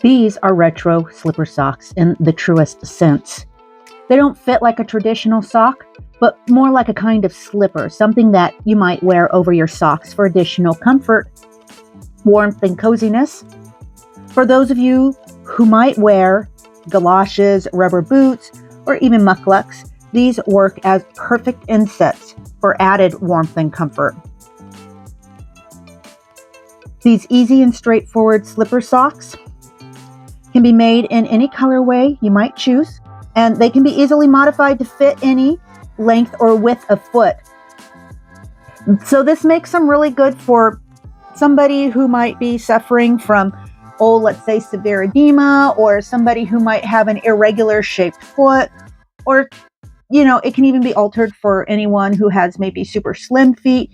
These are retro slipper socks in the truest sense. They don't fit like a traditional sock, but more like a kind of slipper, something that you might wear over your socks for additional comfort, warmth, and coziness. For those of you who might wear galoshes, rubber boots, or even mukluks, these work as perfect insets for added warmth and comfort. These easy and straightforward slipper socks can be made in any colorway you might choose, and they can be easily modified to fit any length or width of foot. So this makes them really good for somebody who might be suffering from, let's say severe edema, or somebody who might have an irregular shaped foot, or, it can even be altered for anyone who has maybe super slim feet.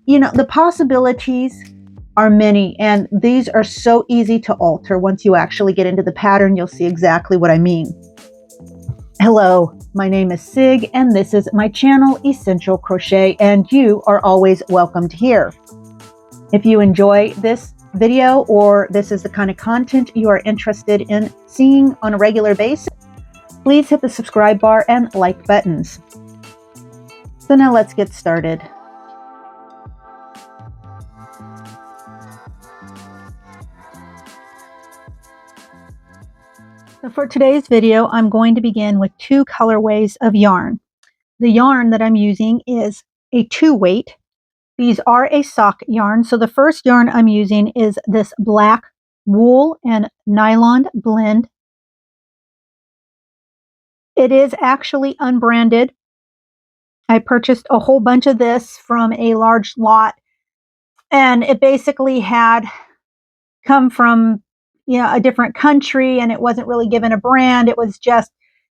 The possibilities are many, and these are so easy to alter. Once you actually get into the pattern, you'll see exactly what I mean. Hello, my name is Sig, and this is my channel, Essential Crochet, and you are always welcomed here. If you enjoy this video, or this is the kind of content you are interested in seeing on a regular basis, please hit the subscribe bar and like buttons. So now let's get started. So for today's video, I'm going to begin with two colorways of yarn. The yarn that I'm using is a 2-weight. These are a sock yarn. So the first yarn I'm using is this black wool and nylon blend. It is actually unbranded. I purchased a whole bunch of this from a large lot, and it basically had come from a different country, and it wasn't really given a brand. It was just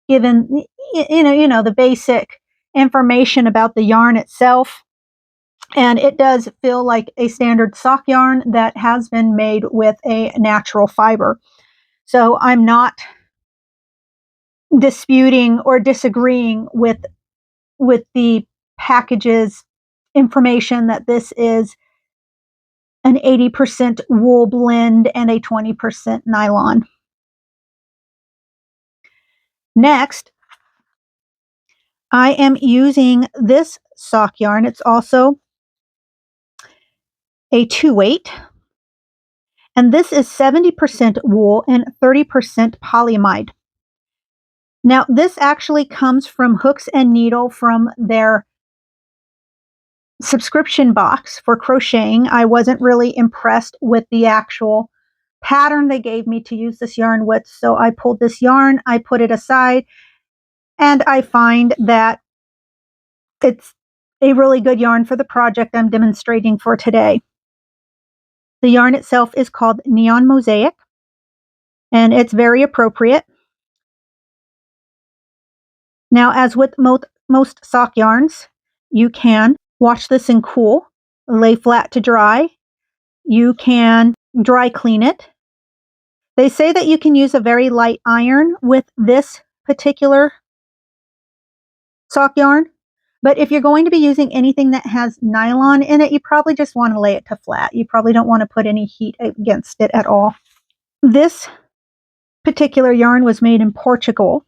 given the basic information about the yarn itself. And it does feel like a standard sock yarn that has been made with a natural fiber. So I'm not disputing or disagreeing with the package's information that this is an 80% wool blend and a 20% nylon. Next, I am using this sock yarn. It's also a 2-weight, and this is 70% wool and 30% polyamide. Now, this actually comes from Hooks and Needle from their subscription box for crocheting. I wasn't really impressed with the actual pattern they gave me to use this yarn with, so I pulled this yarn, I put it aside, and I find that it's a really good yarn for the project I'm demonstrating for today. The yarn itself is called Neon Mosaic, and it's very appropriate. Now, as with most sock yarns, you can wash this in cool, lay flat to dry. You can dry clean it. They say that you can use a very light iron with this particular sock yarn, but if you're going to be using anything that has nylon in it, you probably just want to lay it to flat. You probably don't want to put any heat against it at all. This particular yarn was made in Portugal.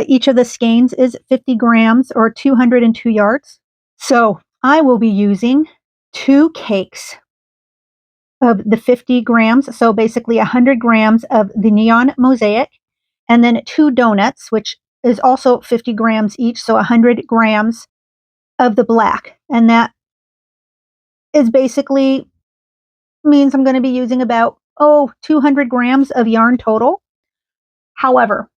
Each of the skeins is 50 grams or 202 yards. So I will be using 2 cakes of the 50 grams, so basically 100 grams of the Neon Mosaic, and then 2 donuts, which is also 50 grams each, so 100 grams of the black. And that is basically means I'm going to be using about 200 grams of yarn total. However,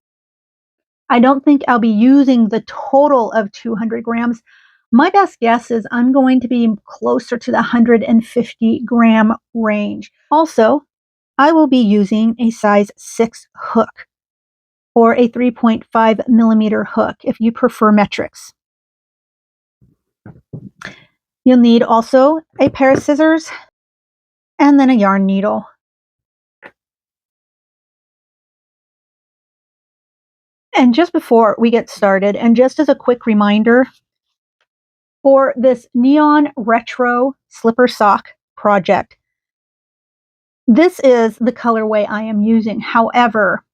I don't think I'll be using the total of 200 grams. My best guess is I'm going to be closer to the 150 gram range. Also, I will be using a size 6 hook, or a 3.5 millimeter hook if you prefer metrics. You'll need also a pair of scissors and then a yarn needle. And just before we get started, and just as a quick reminder, for this neon retro slipper sock project, This is the colorway I am using. However,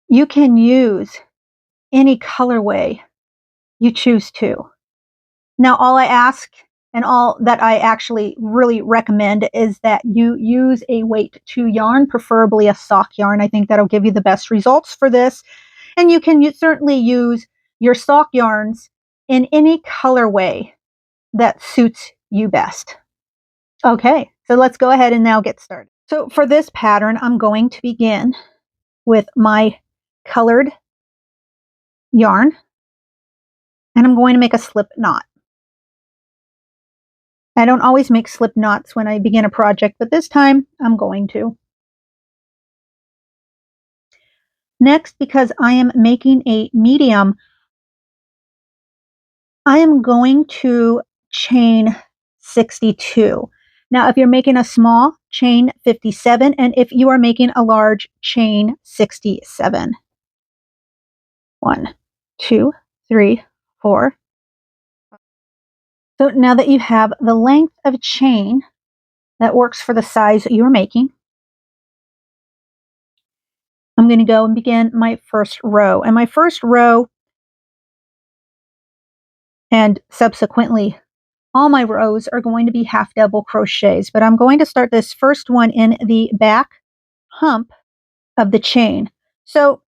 you can use any colorway you choose to. Now, all I ask and all that I actually really recommend is that you use a weight 2 yarn, preferably a sock yarn. I think that'll give you the best results for this. And you can certainly use your sock yarns in any colorway that suits you best. Okay, so let's go ahead and now get started. So for this pattern, I'm going to begin with my colored yarn, and I'm going to make a slip knot. I don't always make slip knots when I begin a project, but this time I'm going to. Next, because I am making a medium, I am going to chain 62. Now, if you're making a small, chain 57, and if you are making a large, chain 67. 1, 2, 3, 4. So now that you have the length of chain that works for the size that you're making, I'm going to go and begin my first row. And my first row, and subsequently all my rows, are going to be half double crochets, but I'm going to start this first one in the back hump of the chain. So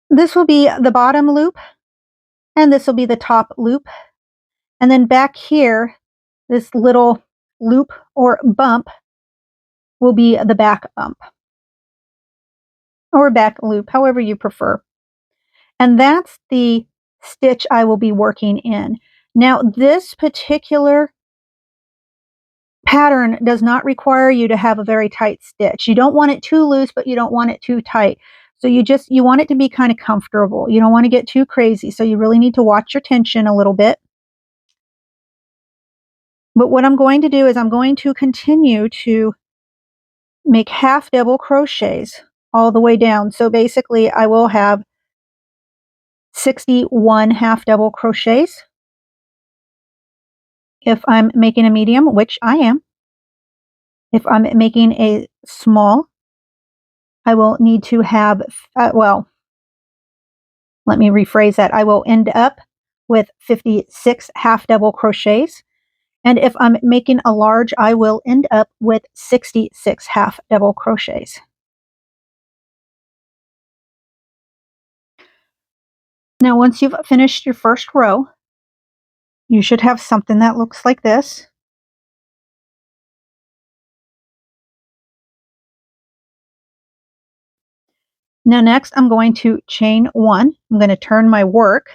this will be the bottom loop, and this will be the top loop. And then back here, this little loop or bump will be the back bump or back loop, however you prefer. And that's the stitch I will be working in. Now, this particular pattern does not require you to have a very tight stitch. You don't want it too loose, but you don't want it too tight. So you want it to be kind of comfortable. You don't want to get too crazy. So you really need to watch your tension a little bit. But what I'm going to do is I'm going to continue to make half double crochets all the way down. So basically I will have 61 half double crochets if I'm making a medium, which I am. If I'm making a small, I will need to have, let me rephrase that. I will end up with 56 half double crochets. And if I'm making a large, I will end up with 66 half double crochets. Now, once you've finished your first row, you should have something that looks like this. Now, next, I'm going to chain 1. I'm going to turn my work.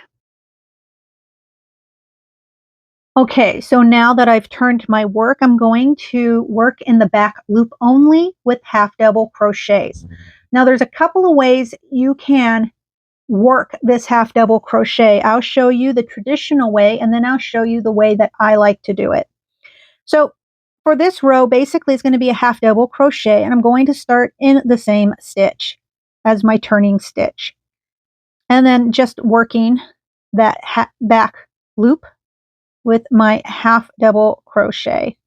Okay, so now that I've turned my work, I'm going to work in the back loop only with half double crochets. Now, there's a couple of ways you can work this half double crochet. I'll show you the traditional way, and then I'll show you the way that I like to do it. So for this row, basically it's going to be a half double crochet, and I'm going to start in the same stitch as my turning stitch. And then just working that back loop with my half double crochet.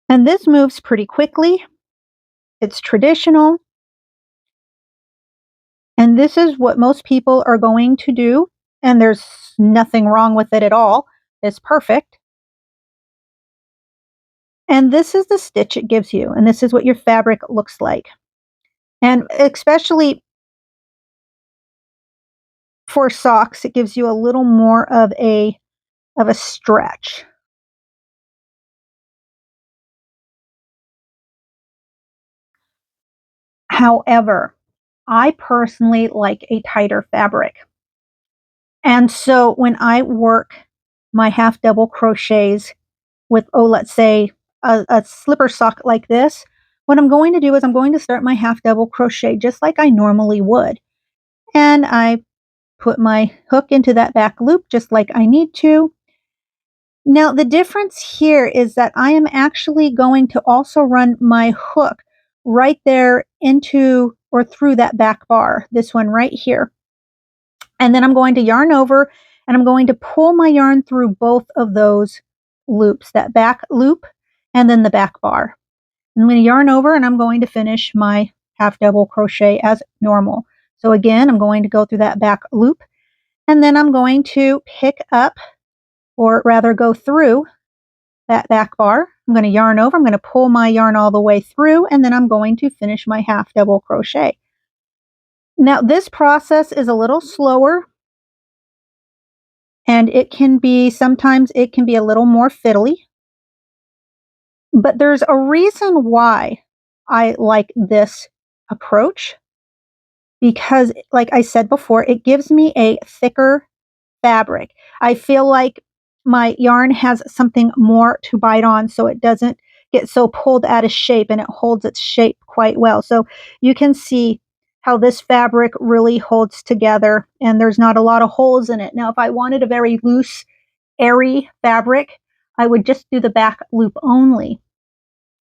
And this moves pretty quickly. It's traditional. And this is what most people are going to do. And there's nothing wrong with it at all. It's perfect. And this is the stitch it gives you. And this is what your fabric looks like. And especially for socks, it gives you a little more of a stretch. However, I personally like a tighter fabric. And so when I work my half double crochets with, let's say a slipper sock like this, what I'm going to do is I'm going to start my half double crochet just like I normally would. And I put my hook into that back loop just like I need to. Now the difference here is that I am actually going to also run my hook right there into or through that back bar, this one right here. And then I'm going to yarn over and I'm going to pull my yarn through both of those loops, that back loop and then the back bar. I'm going to yarn over and I'm going to finish my half double crochet as normal. So again, I'm going to go through that back loop and then I'm going to pick up, or rather go through that back bar. I'm going to yarn over, I'm going to pull my yarn all the way through, and then I'm going to finish my half double crochet. Now this process is a little slower and sometimes it can be a little more fiddly, but there's a reason why I like this approach, because like I said before, it gives me a thicker fabric. I feel like my yarn has something more to bite on, so it doesn't get so pulled out of shape, and it holds its shape quite well. So you can see how this fabric really holds together and there's not a lot of holes in it. Now, if I wanted a very loose, airy fabric, I would just do the back loop only.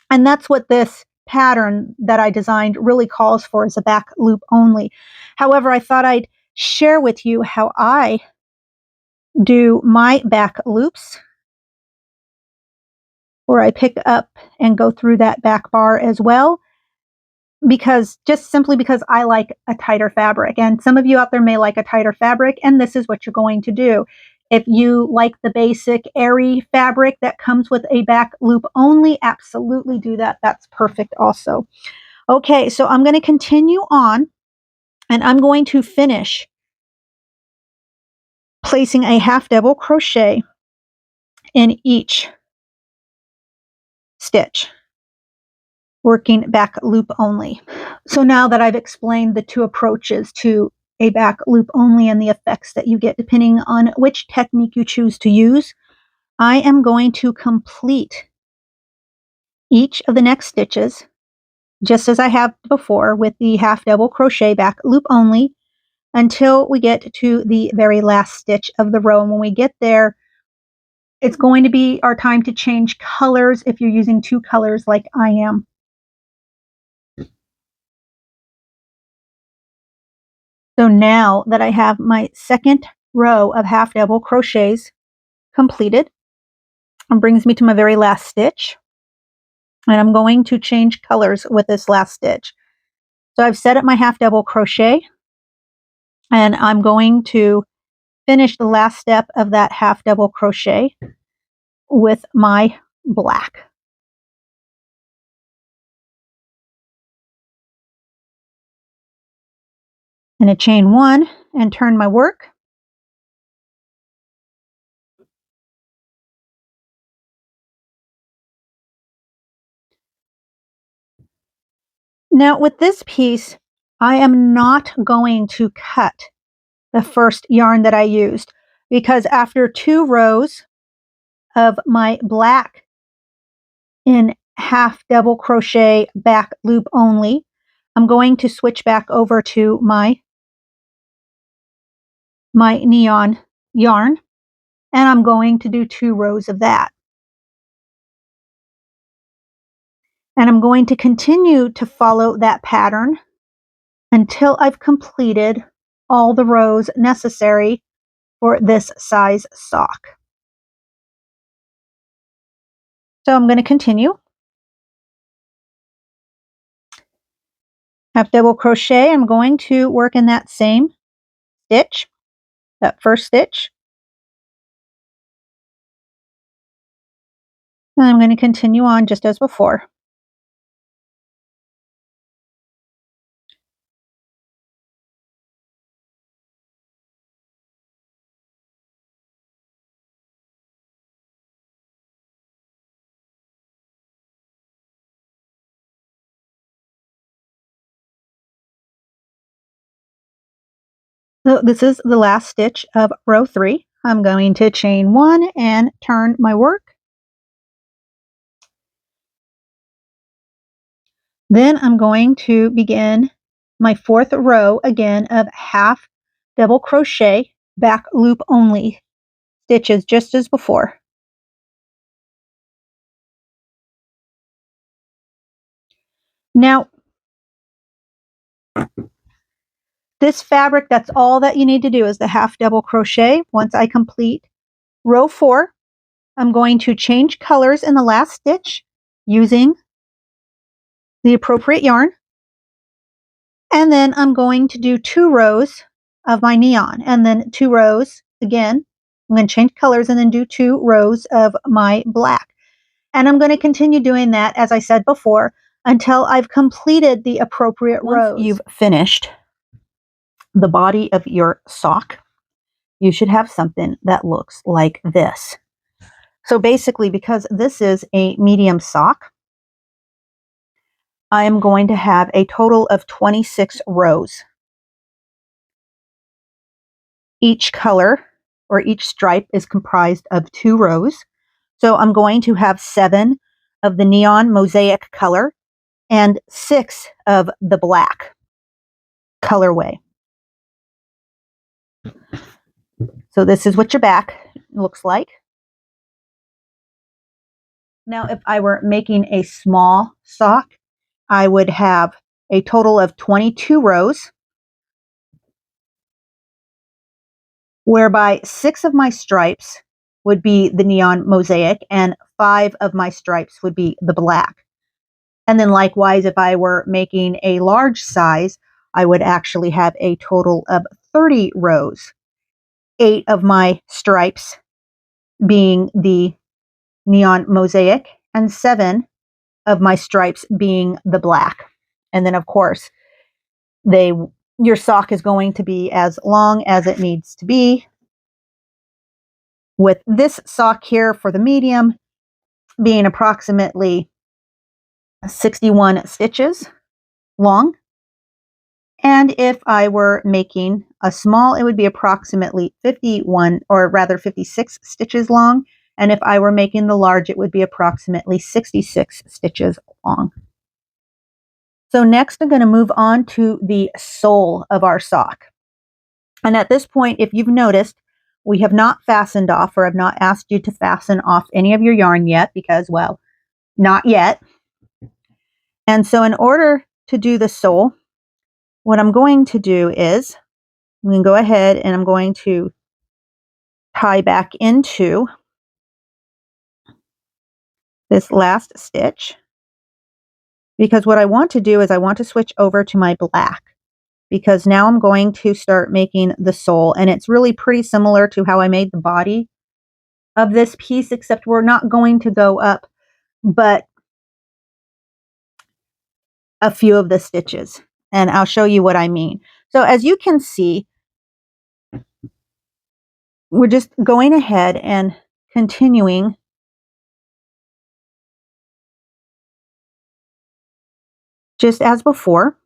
And that's what this pattern that I designed really calls for, is a back loop only. However, I thought I'd share with you how I do my back loops, where I pick up and go through that back bar as well, simply because I like a tighter fabric. And some of you out there may like a tighter fabric, and this is what you're going to do. If you like the basic airy fabric that comes with a back loop only, absolutely do that. That's perfect also. Okay, so I'm going to continue on and I'm going to finish placing a half double crochet in each stitch, working back loop only. So now that I've explained the two approaches to a back loop only and the effects that you get depending on which technique you choose to use, I am going to complete each of the next stitches just as I have before with the half double crochet back loop only until we get to the very last stitch of the row. And when we get there, it's going to be our time to change colors if you're using two colors like I am. So now that I have my second row of half double crochets completed, it brings me to my very last stitch. And I'm going to change colors with this last stitch. So I've set up my half double crochet and I'm going to finish the last step of that half double crochet with my black. I'm going to chain one and turn my work. Now with this piece, I am not going to cut the first yarn that I used, because after 2 rows of my black in half double crochet back loop only, I'm going to switch back over to my neon yarn, and I'm going to do 2 rows of that. And I'm going to continue to follow that pattern until I've completed all the rows necessary for this size sock. So I'm going to continue. Half double crochet, I'm going to work in that same stitch, that first stitch. And I'm going to continue on just as before. So this is the last stitch of row 3. I'm going to chain 1 and turn my work. Then I'm going to begin my 4th row again of half double crochet back loop only stitches just as before. Now This fabric, that's all that you need to do is the half double crochet. Once I complete row 4, I'm going to change colors in the last stitch using the appropriate yarn. And then I'm going to do 2 rows of my neon, and then 2 rows again. I'm going to change colors and then do 2 rows of my black. And I'm going to continue doing that, as I said before, until I've completed the appropriate rows. Once you've finished the body of your sock, you should have something that looks like this. So basically, because this is a medium sock, I am going to have a total of 26 rows. Each color or each stripe is comprised of 2 rows. So I'm going to have 7 of the neon mosaic color and 6 of the black colorway. So this is what your back looks like. Now, if I were making a small sock, I would have a total of 22 rows, whereby 6 of my stripes would be the neon mosaic and 5 of my stripes would be the black. And then likewise, if I were making a large size, I would actually have a total of 30 rows, 8 of my stripes being the neon mosaic and 7 of my stripes being the black. And then of course, your sock is going to be as long as it needs to be. With this sock here for the medium being approximately 61 stitches long. And if I were making a small, it would be approximately 51, or rather 56 stitches long. And if I were making the large, it would be approximately 66 stitches long. So next, I'm going to move on to the sole of our sock. And at this point, if you've noticed, we have not fastened off, or I've not asked you to fasten off any of your yarn yet because, well, not yet. And so in order to do the sole, what I'm going to do is I'm going to go ahead and I'm going to tie back into this last stitch, because what I want to do is I want to switch over to my black, because now I'm going to start making the sole, and it's really pretty similar to how I made the body of this piece, except we're not going to go up but a few of the stitches, and I'll show you what I mean. So as you can see, we're just going ahead and continuing just as before.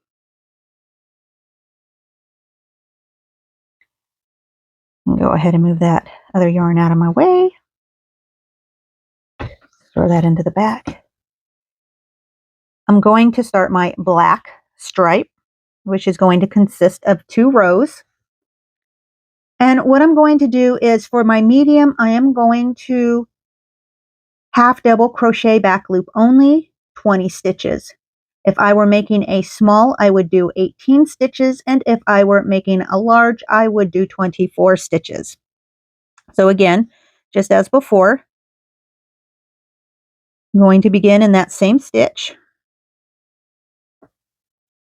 I'll go ahead and move that other yarn out of my way. Throw that into the back. I'm going to start my black stripe, which is going to consist of 2 rows. And what I'm going to do is, for my medium, I am going to half double crochet back loop only 20 stitches. If I were making a small, I would do 18 stitches, and if I were making a large, I would do 24 stitches. So again, just as before, I'm going to begin in that same stitch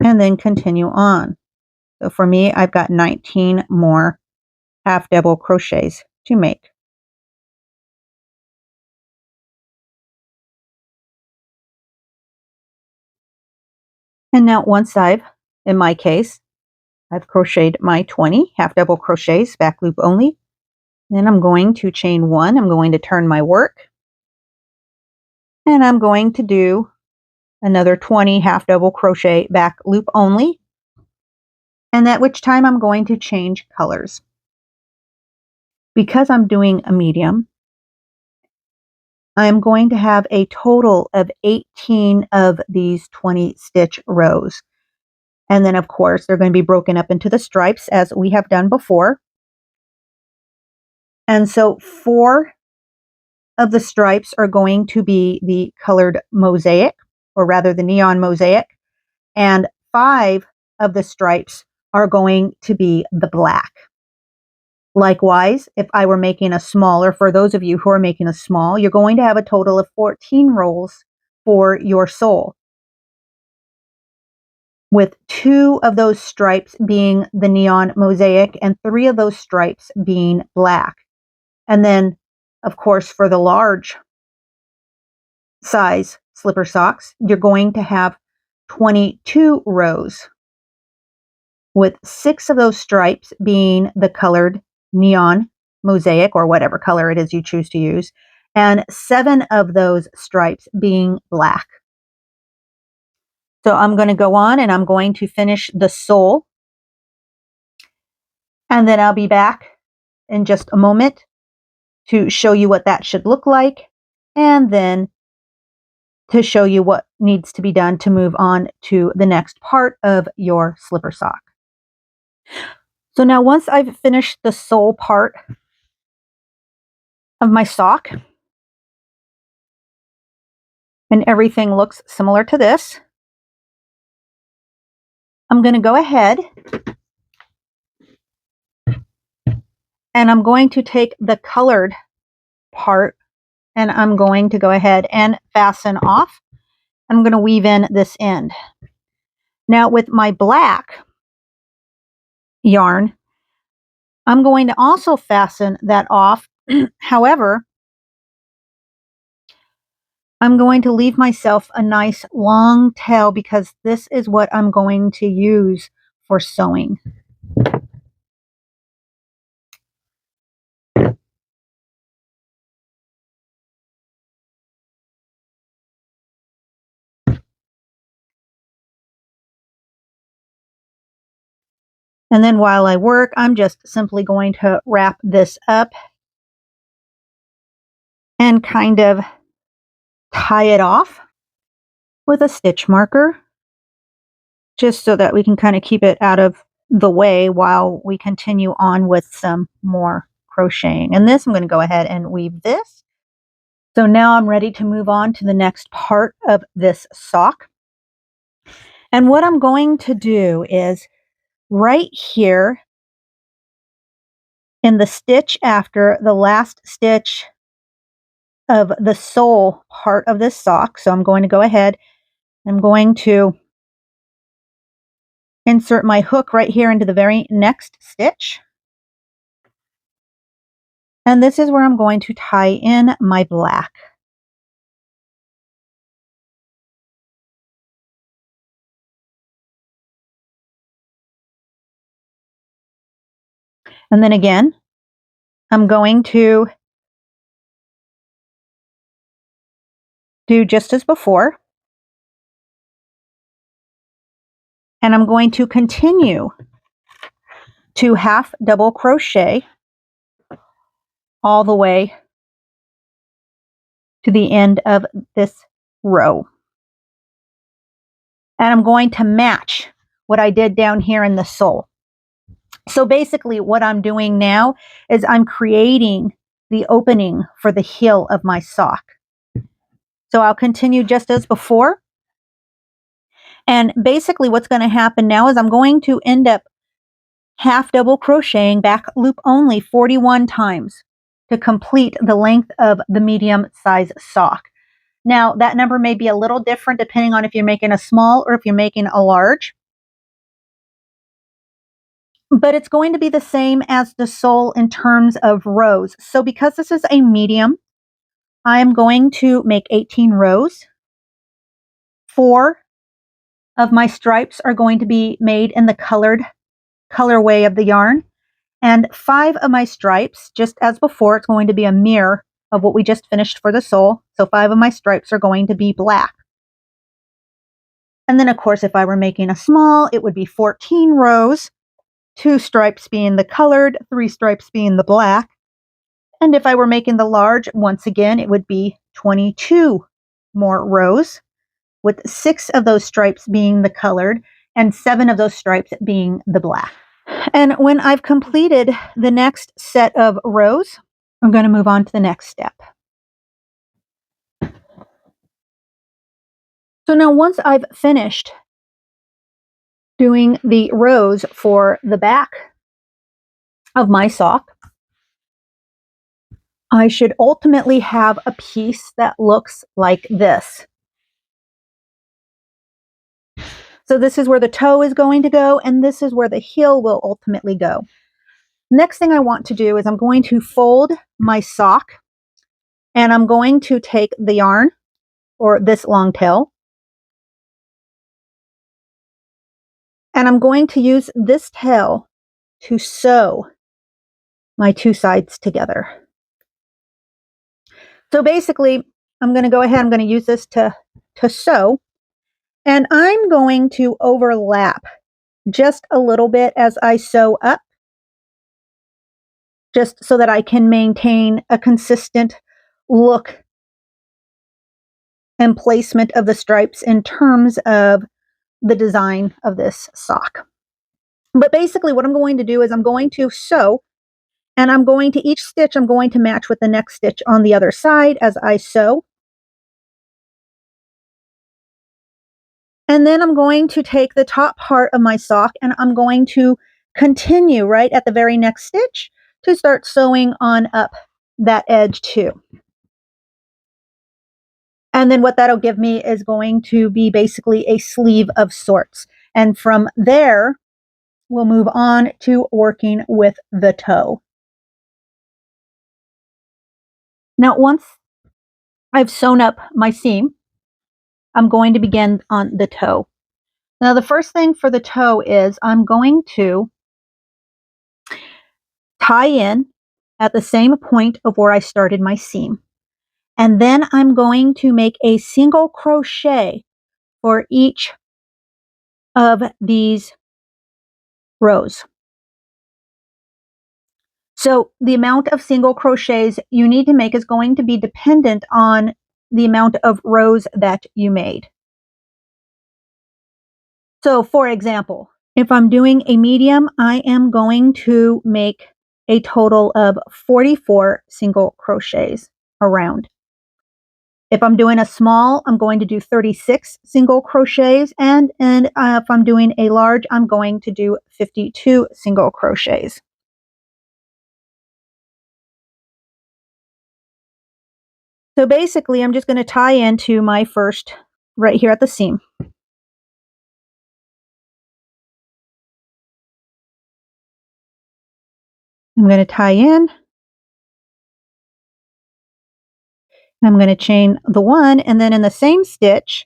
and then continue on. So for me, I've got 19 more half double crochets to make. And now once in my case, I've crocheted my 20 half double crochets back loop only. Then I'm going to chain 1. I'm going to turn my work, and I'm going to do another 20 half double crochet back loop only, and at which time I'm going to change colors. Because I'm doing a medium, I'm going to have a total of 18 of these 20 stitch rows. And then of course they're going to be broken up into the stripes as we have done before. And so 4 of the stripes are going to be the colored mosaic, or rather the neon mosaic, and 5 of the stripes are going to be the black. Likewise, if I were making a smaller, for those of you who are making a small, you're going to have a total of 14 rows for your sole, with 2 of those stripes being the neon mosaic and 3 of those stripes being black. And then, of course, for the large size slipper socks, you're going to have 22 rows, with 6 of those stripes being the colored neon mosaic, or whatever color it is you choose to use, and 7 of those stripes being black. So I'm going to go on and I'm going to finish the sole, and then I'll be back in just a moment to show you what that should look like, and then to show you what needs to be done to move on to the next part of your slipper sock. So now once I've finished the sole part of my sock, and everything looks similar to this, I'm going to go ahead and I'm going to take the colored part and I'm going to go ahead and fasten off. I'm going to weave in this end. Now with my black yarn, I'm going to also fasten that off. However, I'm going to leave myself a nice long tail because this is what I'm going to use for sewing. And then while I work, I'm just simply going to wrap this up and kind of tie it off with a stitch marker, just so that we can kind of keep it out of the way while we continue on with some more crocheting. And this, I'm going to go ahead and weave this. So now I'm ready to move on to the next part of this sock. And what I'm going to do is right here in the stitch after the last stitch of the sole part of this sock. So I'm going to go ahead, I'm going to insert my hook right here into the very next stitch. And this is where I'm going to tie in my black. And then again, I'm going to do just as before. And I'm going to continue to half double crochet all the way to the end of this row. And I'm going to match what I did down here in the sole. So basically what I'm doing now is I'm creating the opening for the heel of my sock. So I'll continue just as before. And basically what's going to happen now is I'm going to end up half double crocheting back loop only 41 times to complete the length of the medium size sock. Now that number may be a little different depending on if you're making a small or if you're making a large, but it's going to be the same as the sole in terms of rows. So because this is a medium, I'm going to make 18 rows. 4 of my stripes are going to be made in the colored colorway of the yarn, and 5 of my stripes, just as before, it's going to be a mirror of what we just finished for the sole. So 5 of my stripes are going to be black. And then of course, if I were making a small, it would be 14 rows, 2 stripes being the colored, 3 stripes being the black. And if I were making the large, once again, it would be 22 more rows, with 6 of those stripes being the colored and 7 of those stripes being the black. And when I've completed the next set of rows, I'm going to move on to the next step. So now once I've finished doing the rows for the back of my sock, I should ultimately have a piece that looks like this. So this is where the toe is going to go, and this is where the heel will ultimately go. Next thing I want to do is I'm going to fold my sock, and I'm going to take the yarn, or this long tail, and I'm going to use this tail to sew my two sides together. So basically, I'm going to go ahead, I'm going to use this to sew, and I'm going to overlap just a little bit as I sew up, just so that I can maintain a consistent look and placement of the stripes in terms of the design of this sock. But basically what I'm going to do is I'm going to sew, and I'm going to, each stitch I'm going to match with the next stitch on the other side as I sew. And then I'm going to take the top part of my sock, and I'm going to continue right at the very next stitch to start sewing on up that edge too. And then what that'll give me is going to be basically a sleeve of sorts. And from there, we'll move on to working with the toe. Now, once I've sewn up my seam, I'm going to begin on the toe. Now, the first thing for the toe is I'm going to tie in at the same point of where I started my seam. And then I'm going to make a single crochet for each of these rows. So the amount of single crochets you need to make is going to be dependent on the amount of rows that you made. So for example, if I'm doing a medium, I am going to make a total of 44 single crochets around. If I'm doing a small, I'm going to do 36 single crochets, and if I'm doing a large, I'm going to do 52 single crochets. So basically, I'm just going to tie into my first right here at the seam. I'm going to tie in. I'm going to chain the one, and then in the same stitch,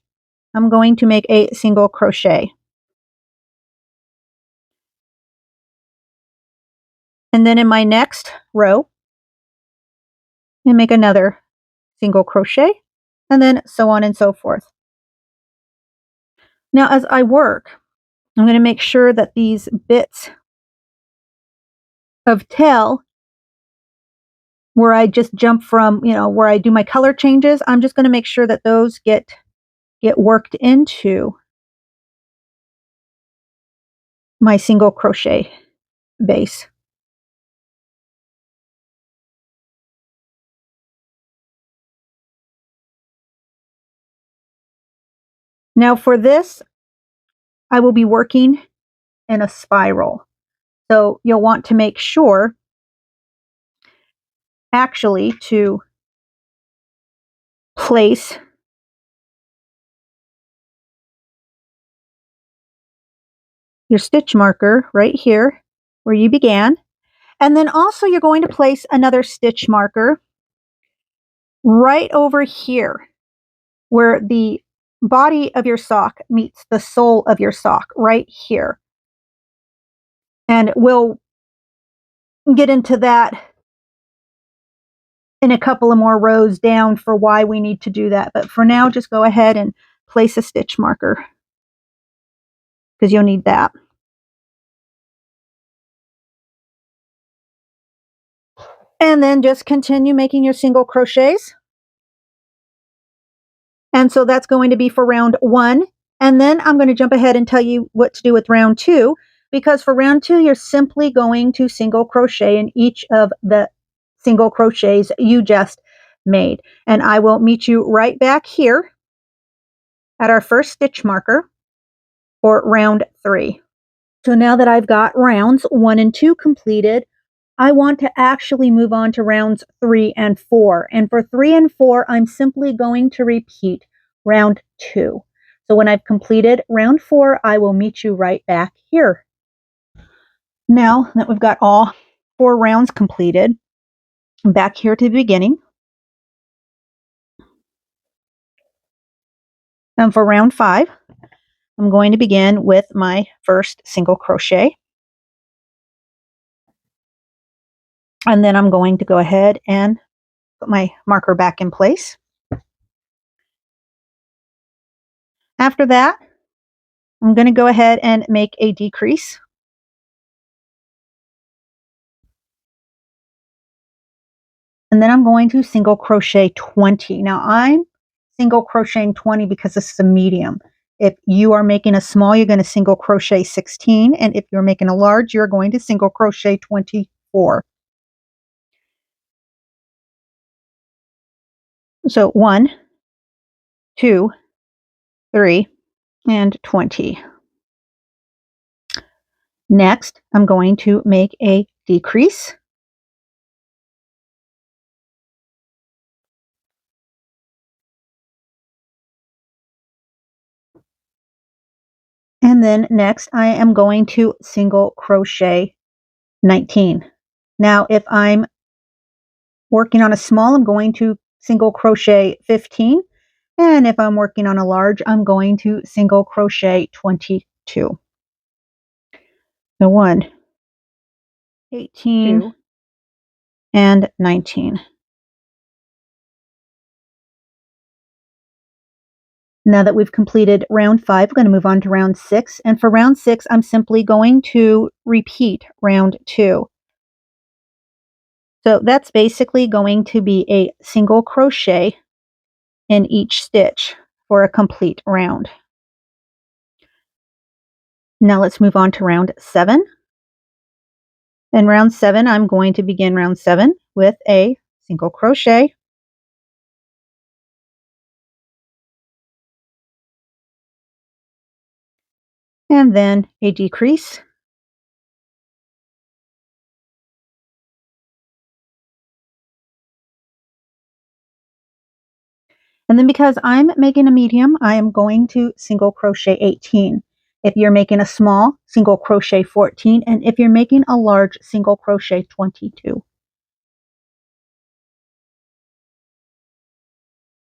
I'm going to make a single crochet. And then in my next row, I make another single crochet, and then so on and so forth. Now, as I work, I'm going to make sure that these bits of tail, where I just jump from, where I do my color changes, I'm just going to make sure that those get worked into my single crochet base. Now for this, I will be working in a spiral. So you'll want to make sure actually to place your stitch marker right here where you began. And then also you're going to place another stitch marker right over here where the body of your sock meets the sole of your sock, right here. And we'll get into that in a couple of more rows down for why we need to do that. But for now, just go ahead and place a stitch marker because you'll need that. And then just continue making your single crochets. And so that's going to be for round 1. And then I'm going to jump ahead and tell you what to do with round 2, because for round 2, you're simply going to single crochet in each of the single crochets you just made. And I will meet you right back here at our first stitch marker for round 3. So now that I've got rounds 1 and 2 completed, I want to actually move on to rounds 3 and 4. And for 3 and 4, I'm simply going to repeat round 2. So when I've completed round 4, I will meet you right back here. Now that we've got all 4 rounds completed, I'm back here to the beginning. And for round 5, I'm going to begin with my first single crochet. And then I'm going to go ahead and put my marker back in place. After that, I'm going to go ahead and make a decrease. And then I'm going to single crochet 20. Now I'm single crocheting 20 because this is a medium. If you are making a small, you're going to single crochet 16. And if you're making a large, you're going to single crochet 24. So 1, 2, 3, and 20. Next, I'm going to make a decrease. And then next, I am going to single crochet 19. Now, if I'm working on a small, I'm going to single crochet 15. And if I'm working on a large, I'm going to single crochet 22. So 1, 18, 2, and 19. Now that we've completed round 5, we're going to move on to round 6. And for round 6, I'm simply going to repeat round 2. So that's basically going to be a single crochet in each stitch for a complete round. Now let's move on to round 7. In round 7, I'm going to begin round 7 with a single crochet. And then a decrease. And then because I'm making a medium, I am going to single crochet 18. If you're making a small, single crochet 14. And if you're making a large, single crochet 22.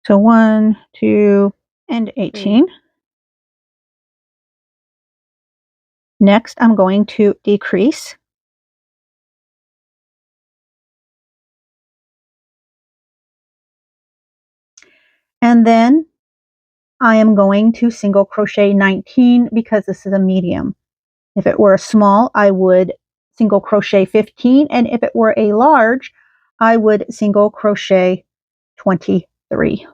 So 1, 2, and 18. Next, I'm going to decrease. And then I am going to single crochet 19 because this is a medium. If it were a small, I would single crochet 15. And if it were a large, I would single crochet 23.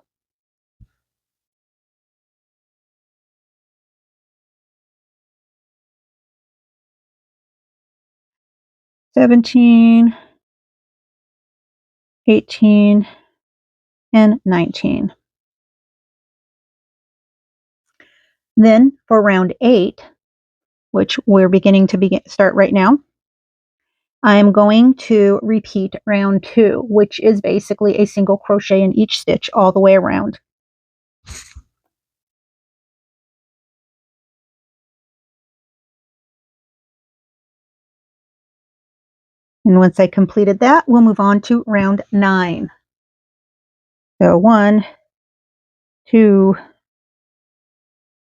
"17, 18, and 19. Then for round 8, which we're beginning to start right now, I am going to repeat round 2, which is basically a single crochet in each stitch all the way around. And once I completed that, we'll move on to round 9. So 1, 2.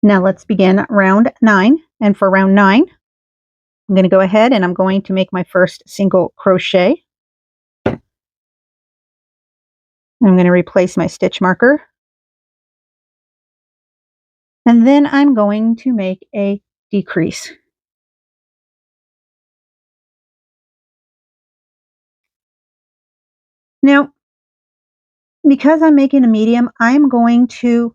Now let's begin round 9. And for round 9, I'm going to go ahead and I'm going to make my first single crochet. I'm going to replace my stitch marker. And then I'm going to make a decrease. Now, because I'm making a medium, I'm going to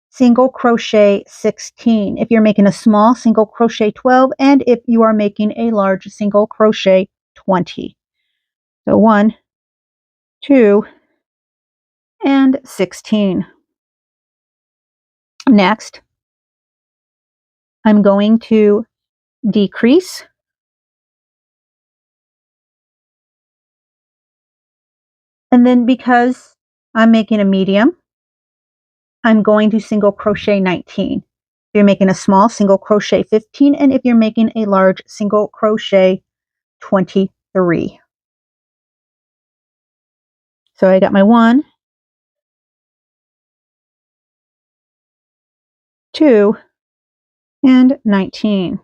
single crochet 16. If you're making a small, single crochet 12, and if you are making a large, single crochet 20. So 1, 2, and 16. Next, I'm going to decrease. And then because I'm making a medium, I'm going to single crochet 19. If you're making a small, single crochet 15, and if you're making a large, single crochet 23. So I got my 1, 2, and 19.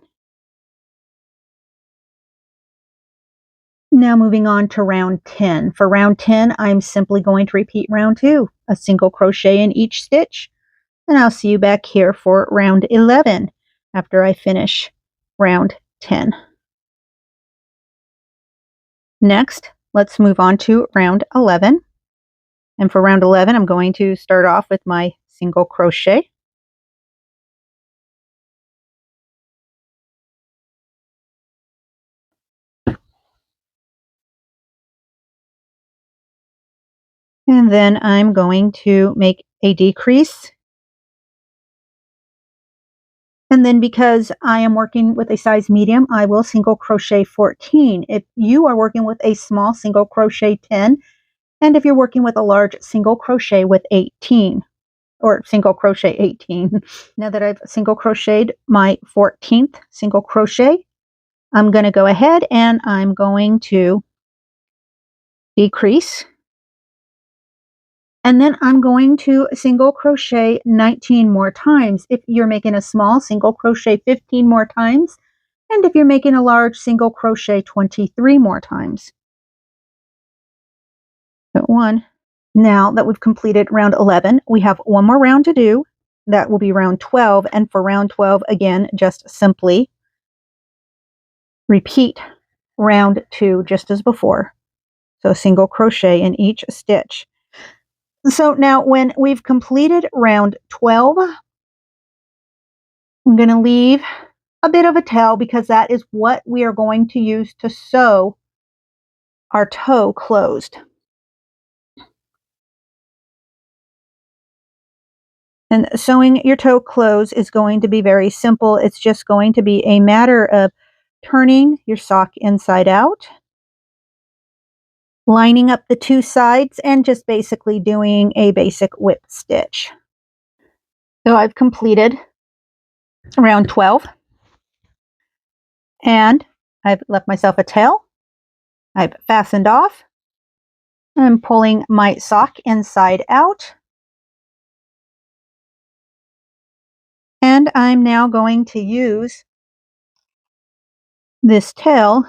Now moving on to round 10. For round 10, I'm simply going to repeat round 2, a single crochet in each stitch, and I'll see you back here for round 11 after I finish round 10. Next, let's move on to round 11. And for round 11, I'm going to start off with my single crochet. And then I'm going to make a decrease. And then because I am working with a size medium, I will single crochet 14. If you are working with a small, single crochet 10. And if you're working with a large, single crochet with 18. Or single crochet 18. Now that I've single crocheted my 14th single crochet, I'm going to go ahead and I'm going to decrease. And then I'm going to single crochet 19 more times. If you're making a small, single crochet 15 more times. And if you're making a large, single crochet 23 more times. So 1. Now that we've completed round 11, we have one more round to do. That will be round 12. And for round 12, again, just simply repeat round 2 just as before. So single crochet in each stitch. So now when we've completed round 12, I'm going to leave a bit of a tail because that is what we are going to use to sew our toe closed. And sewing your toe closed is going to be very simple. It's just going to be a matter of turning your sock inside out, lining up the two sides, and just basically doing a basic whip stitch. So I've completed round 12. And I've left myself a tail. I've fastened off. I'm pulling my sock inside out. And I'm now going to use this tail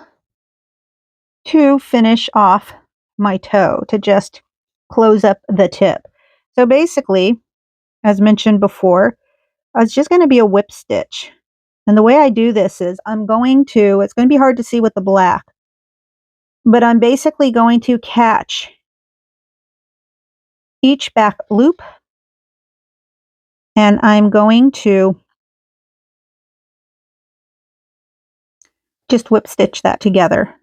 to finish off my toe, to just close up the tip. So basically, as mentioned before, it's just going to be a whip stitch. And the way I do this is it's going to be hard to see with the black, but I'm basically going to catch each back loop, and I'm going to just whip stitch that together.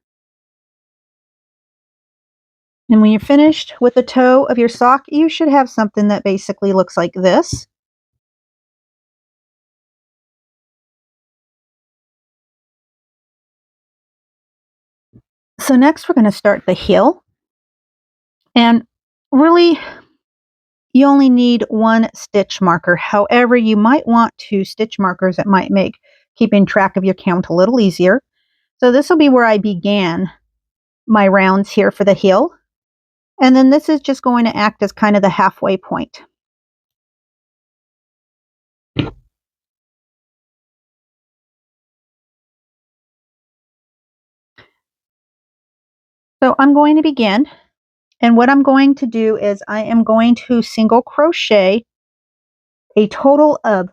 And when you're finished with the toe of your sock, you should have something that basically looks like this. So next we're going to start the heel. And really, you only need one stitch marker. However, you might want 2 stitch markers. It might make keeping track of your count a little easier. So this will be where I began my rounds here for the heel. And then this is just going to act as kind of the halfway point. So I'm going to begin. And what I'm going to do is I am going to single crochet a total of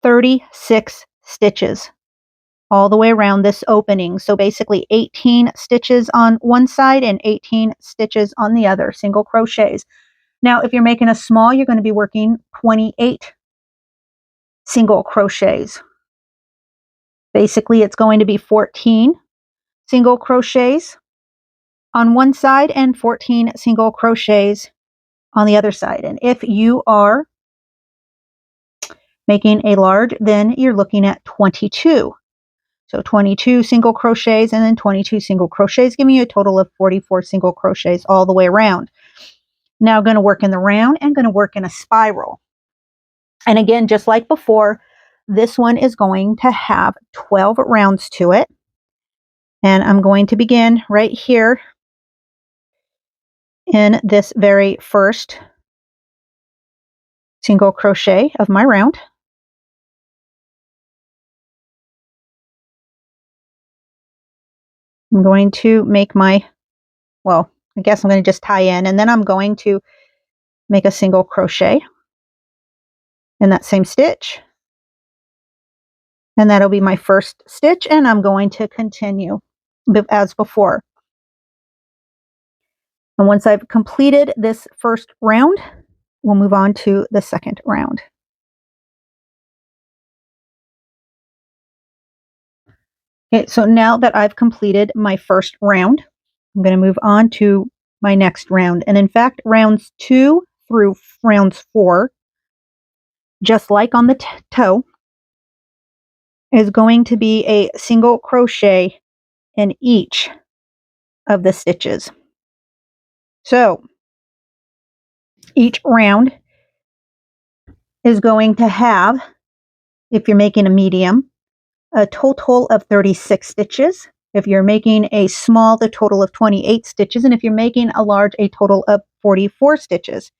36 stitches all the way around this opening. So basically 18 stitches on one side and 18 stitches on the other, single crochets. Now, if you're making a small, you're going to be working 28 single crochets. Basically, it's going to be 14 single crochets on one side and 14 single crochets on the other side. And if you are making a large, then you're looking at 22. So 22 single crochets and then 22 single crochets, giving you a total of 44 single crochets all the way around. Now I'm going to work in the round and going to work in a spiral. And again, just like before, this one is going to have 12 rounds to it. And I'm going to begin right here in this very first single crochet of my round. I'm going to make my, well, I guess I'm going to just tie in, and then I'm going to make a single crochet in that same stitch. And that'll be my first stitch, and I'm going to continue as before. And once I've completed this first round, we'll move on to the second round. Okay, so now that I've completed my first round, I'm going to move on to my next round. And in fact, rounds 2 through rounds 4, just like on the toe, is going to be a single crochet in each of the stitches. So each round is going to have, if you're making a medium, a total of 36 stitches. If you're making a small, the total of 28 stitches. And if you're making a large, a total of 44 stitches.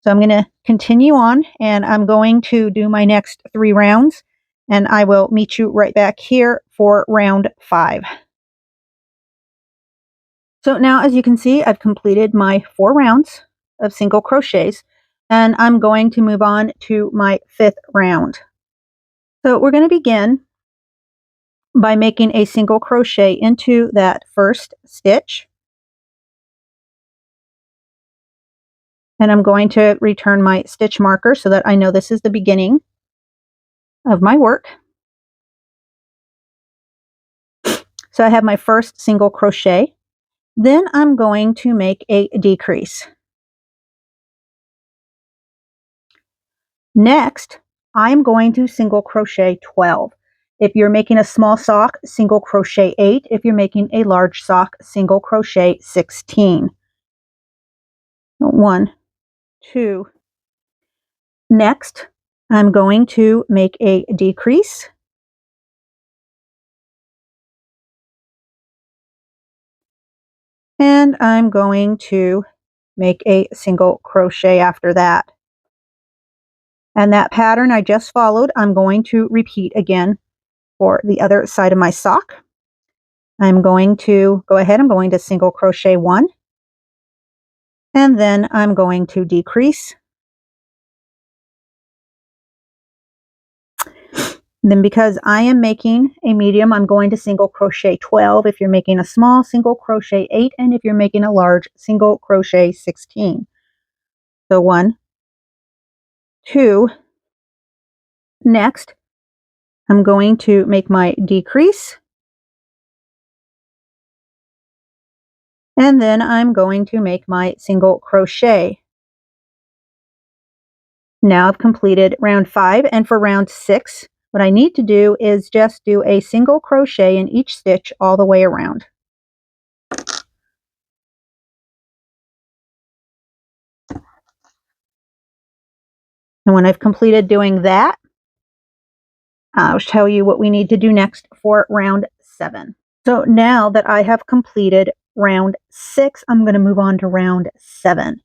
So I'm going to continue on, and I'm going to do my next 3 rounds, and I will meet you right back here for round 5. So now, as you can see, I've completed my 4 rounds of single crochets, and I'm going to move on to my 5th round. So we're going to begin by making a single crochet into that first stitch. And I'm going to return my stitch marker so that I know this is the beginning of my work. So I have my first single crochet. Then I'm going to make a decrease. Next, I'm going to single crochet 12. If you're making a small sock, single crochet 8. If you're making a large sock, single crochet 16. 1, 2. Next, I'm going to make a decrease. And I'm going to make a single crochet after that. And that pattern I just followed, I'm going to repeat again for the other side of my sock. I'm going to go ahead, I'm going to single crochet 1, and then I'm going to decrease. Then because I am making a medium, I'm going to single crochet 12. If you're making a small, single crochet 8, and if you're making a large, single crochet 16. So 1, 2. Next, I'm going to make my decrease. And then I'm going to make my single crochet. Now I've completed round 5, and for round 6, what I need to do is just do a single crochet in each stitch all the way around. And when I've completed doing that, I'll tell you what we need to do next for round 7. So now that I have completed round 6, I'm going to move on to round 7.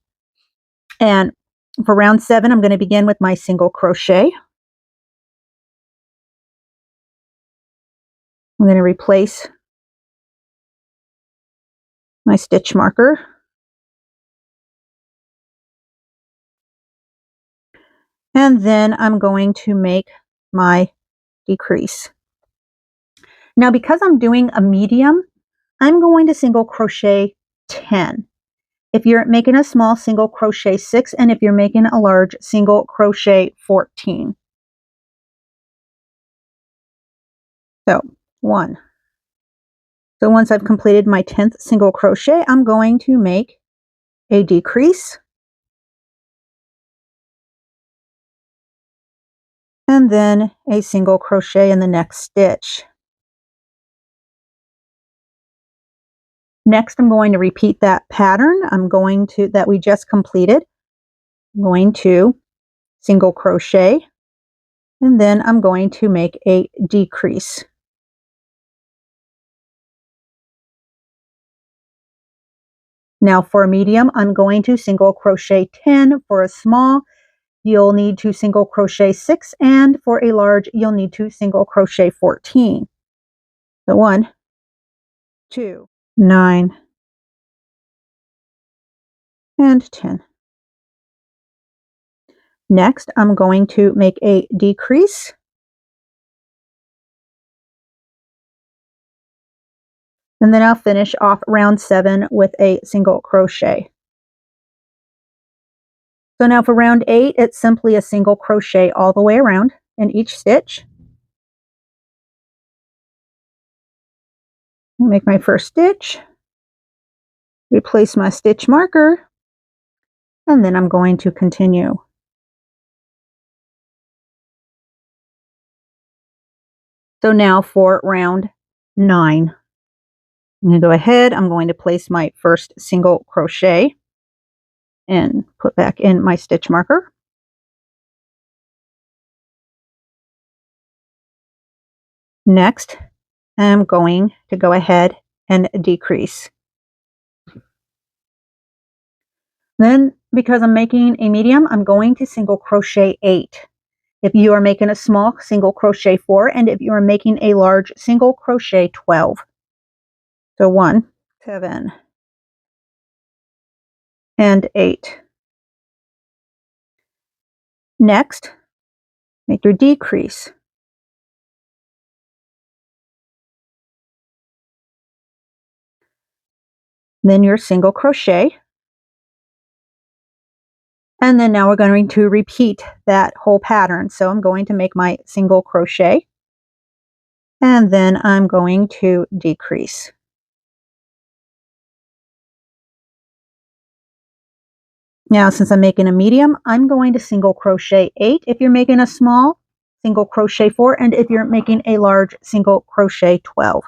And for round 7, I'm going to begin with my single crochet. I'm going to replace my stitch marker. And then I'm going to make my decrease. Now, because I'm doing a medium, I'm going to single crochet 10. If you're making a small, single crochet 6, and if you're making a large, single crochet 14. So 1. So once I've completed my 10th single crochet, I'm going to make a decrease. And then a single crochet in the next stitch. Next, I'm going to repeat that pattern that we just completed. I'm going to single crochet, and then I'm going to make a decrease. Now for a medium, I'm going to single crochet 10. For a small, you'll need to single crochet 6, and for a large, you'll need to single crochet 14. So 1, 2, 9, and 10. Next, I'm going to make a decrease. And then I'll finish off round 7 with a single crochet. So now for round 8, it's simply a single crochet all the way around in each stitch. Make my first stitch, replace my stitch marker, and then I'm going to continue. So now for round 9. I'm going to go ahead, I'm going to place my first single crochet and put back in my stitch marker. Next, I'm going to go ahead and decrease. Then, because I'm making a medium, I'm going to single crochet 8. If you are making a small, single crochet 4, and if you are making a large, single crochet 12. So 1, 7, and 8. Next, make your decrease. Then your single crochet. And then now we're going to repeat that whole pattern. So I'm going to make my single crochet, and then I'm going to decrease. Now, since I'm making a medium, I'm going to single crochet 8. If you're making a small, single crochet 4, and if you're making a large, single crochet 12.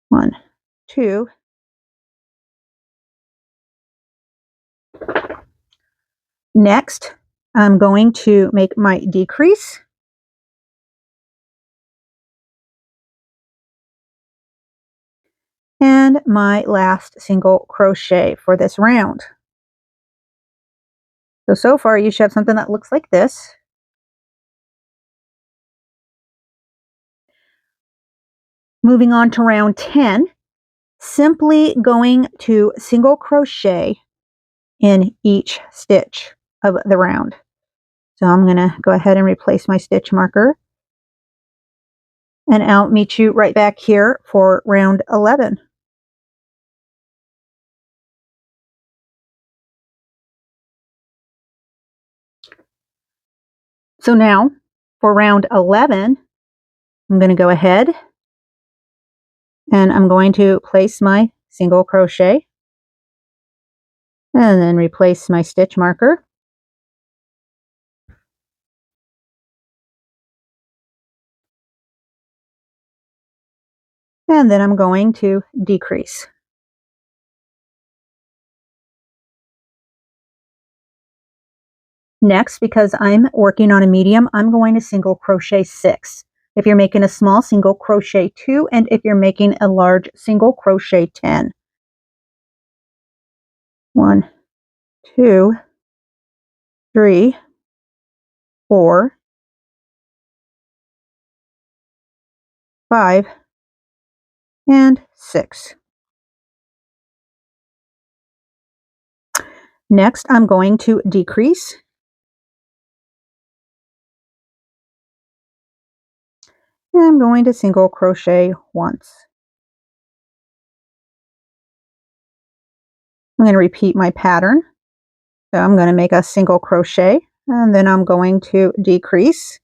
1, 2. Next, I'm going to make my decrease. And my last single crochet for this round. So far you should have something that looks like this. Moving on to round 10, simply going to single crochet in each stitch of the round. So I'm going to go ahead and replace my stitch marker. And I'll meet you right back here for round 11. So now for round 11, I'm going to go ahead and I'm going to place my single crochet and then replace my stitch marker. And then I'm going to decrease. Next, because I'm working on a medium, I'm going to single crochet 6. If you're making a small, single crochet 2, and if you're making a large, single crochet 10. 1, 2, 3, 4, 5, and 6. Next, I'm going to decrease. And I'm going to single crochet once. I'm going to repeat my pattern. So I'm going to make a single crochet, and then I'm going to decrease.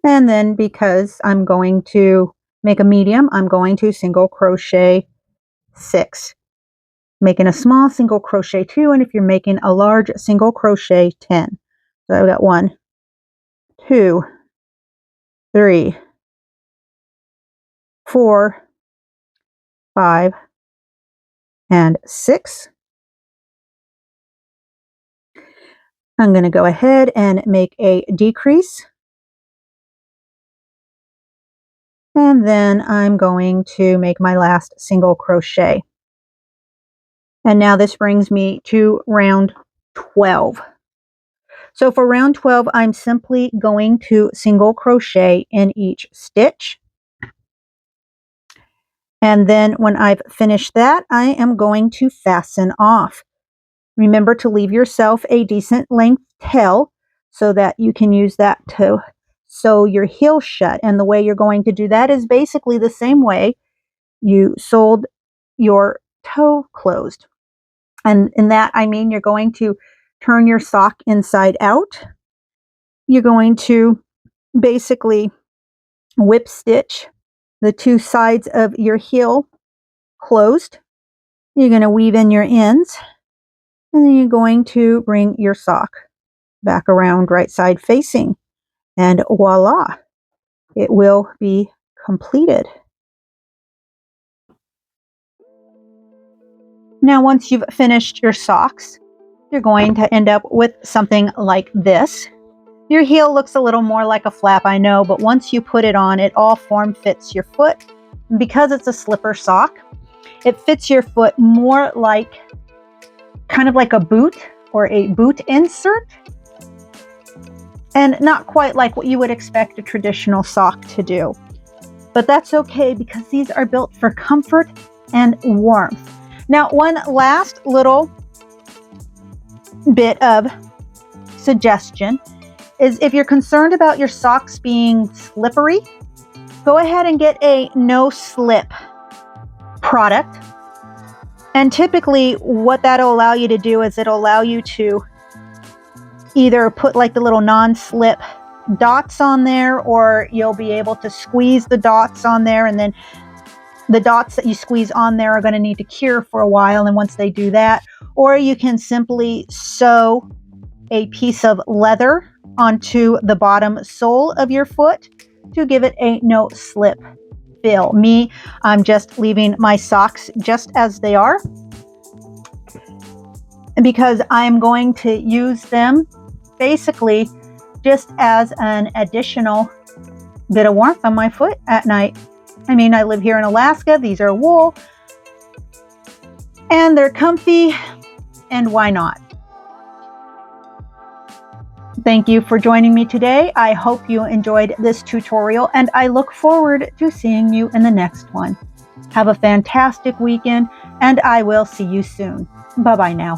And then because I'm going to make a medium, I'm going to single crochet 6. Making a small, single crochet 2, and if you're making a large, single crochet 10. So I've got 1, 2, 3, 4, 5, and 6. I'm going to go ahead and make a decrease. And then I'm going to make my last single crochet. And now this brings me to round 12. So for round 12, I'm simply going to single crochet in each stitch. And then when I've finished that, I am going to fasten off. Remember to leave yourself a decent length tail so that you can use that to sew your heel shut. And the way you're going to do that is basically the same way you sewed your toe closed. And in that, I mean you're going to turn your sock inside out. You're going to basically whip stitch the two sides of your heel closed. You're going to weave in your ends, and then you're going to bring your sock back around right side facing, and voila, it will be completed. Now once you've finished your socks, you're going to end up with something like this. Your heel looks a little more like a flap, I know, but once you put it on, it all form fits your foot. And because it's a slipper sock, it fits your foot more like, kind of like a boot or a boot insert, and not quite like what you would expect a traditional sock to do. But that's okay because these are built for comfort and warmth. Now, one last little bit of suggestion is if you're concerned about your socks being slippery, go ahead and get a no slip product. And typically what that'll allow you to do is it'll allow you to either put like the little non-slip dots on there, or you'll be able to squeeze the dots on there, and then the dots that you squeeze on there are going to need to cure for a while. And once they do that, or you can simply sew a piece of leather onto the bottom sole of your foot to give it a no slip feel. I'm just leaving my socks just as they are because I'm going to use them basically just as an additional bit of warmth on my foot at night. I mean, I live here in Alaska. These are wool and they're comfy, and why not? Thank you for joining me today. I hope you enjoyed this tutorial, and I look forward to seeing you in the next one. Have a fantastic weekend, and I will see you soon. Bye-bye now.